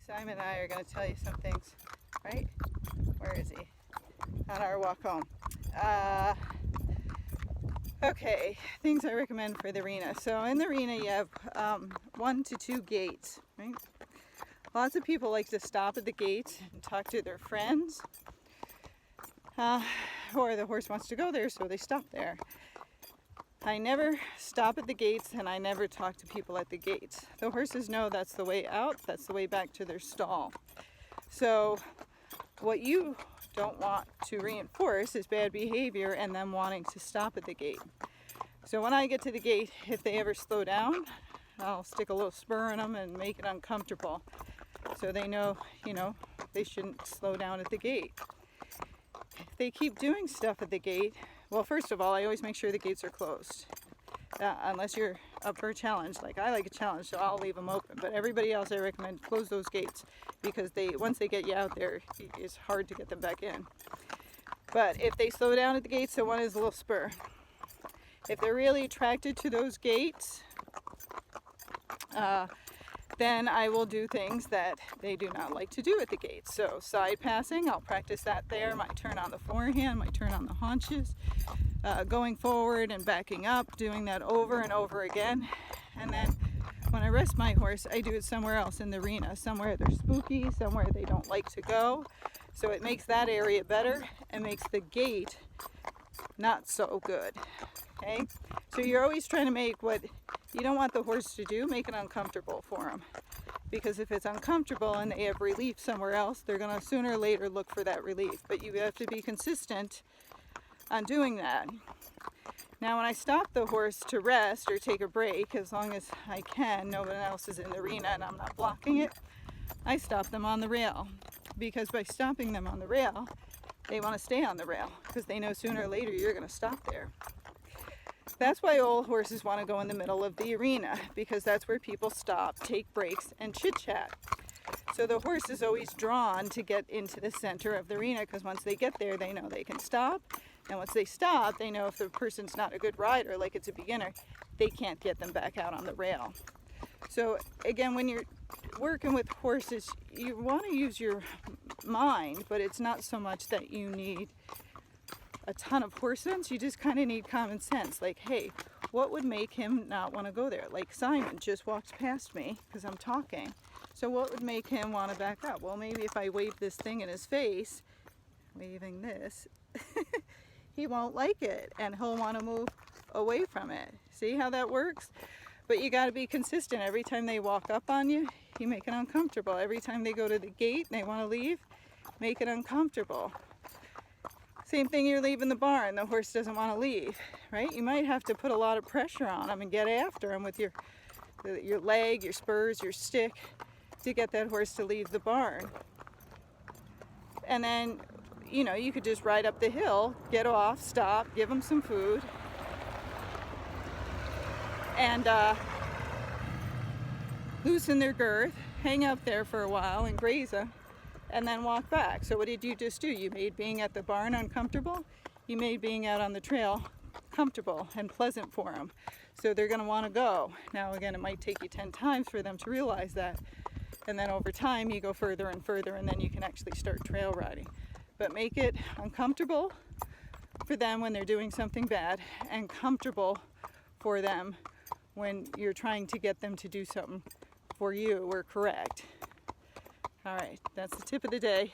Simon and I are going to tell you some things, right? Where is he? On our walk home. Okay, things I recommend for the arena. So in the arena you have 1 to 2 gates, right? Lots of people like to stop at the gates and talk to their friends. Or the horse wants to go there, so they stop there. I never stop at the gates and I never talk to people at the gates. The horses know that's the way out, that's the way back to their stall. So what you don't want to reinforce is bad behavior and them wanting to stop at the gate. So when I get to the gate, if they ever slow down, I'll stick a little spur in them and make it uncomfortable. So they know, they shouldn't slow down at the gate. If they keep doing stuff at the gate, well, first of all, I always make sure the gates are closed. Unless you're up for a challenge. Like I like a challenge, so I'll leave them open. But everybody else, I recommend close those gates because once they get you out there, it's hard to get them back in. But if they slow down at the gates, so one is a little spur. If they're really attracted to those gates, then I will do things that they do not like to do at the gates. So side passing, I'll practice that there. Might turn on the forehand, might turn on the haunches, going forward and backing up, doing that over and over again. And then when I rest my horse, I do it somewhere else in the arena, somewhere they're spooky, somewhere they don't like to go. So it makes that area better and makes the gate not so good. Okay? So you're always trying to make what you don't want the horse to do, make it uncomfortable for them. Because if it's uncomfortable and they have relief somewhere else, they're going to sooner or later look for that relief. But you have to be consistent on doing that. Now when I stop the horse to rest or take a break, as long as I can, no one else is in the arena and I'm not blocking it, I stop them on the rail. Because by stopping them on the rail, they want to stay on the rail because they know sooner or later you're going to stop there. That's why old horses want to go in the middle of the arena, because that's where people stop, take breaks, and chit-chat. So the horse is always drawn to get into the center of the arena, because once they get there, they know they can stop. And once they stop, they know if the person's not a good rider, like it's a beginner, they can't get them back out on the rail. So again, when you're working with horses, you want to use your mind, but it's not so much that you need a ton of horse sense. You just kind of need common sense. Like, hey, what would make him not want to go there? Like Simon just walked past me because I'm talking. So what would make him want to back up? Well, maybe if I wave this thing in his face, waving this, he won't like it and he'll want to move away from it. See how that works? But you got to be consistent. Every time they walk up on you, you make it uncomfortable. Every time they go to the gate and they want to leave, make it uncomfortable. Same thing, you're leaving the barn, the horse doesn't want to leave, right? You might have to put a lot of pressure on him and get after him with your leg, your spurs, your stick to get that horse to leave the barn. And then, you could just ride up the hill, get off, stop, give him some food, and loosen their girth, hang up there for a while and graze them. And then walk back. So what did you just do? You made being at the barn uncomfortable. You made being out on the trail comfortable and pleasant for them. So they're going to want to go. Now again, it might take you 10 times for them to realize that. And then over time you go further and further and then you can actually start trail riding. But make it uncomfortable for them when they're doing something bad and comfortable for them when you're trying to get them to do something for you or correct. All right, that's the tip of the day.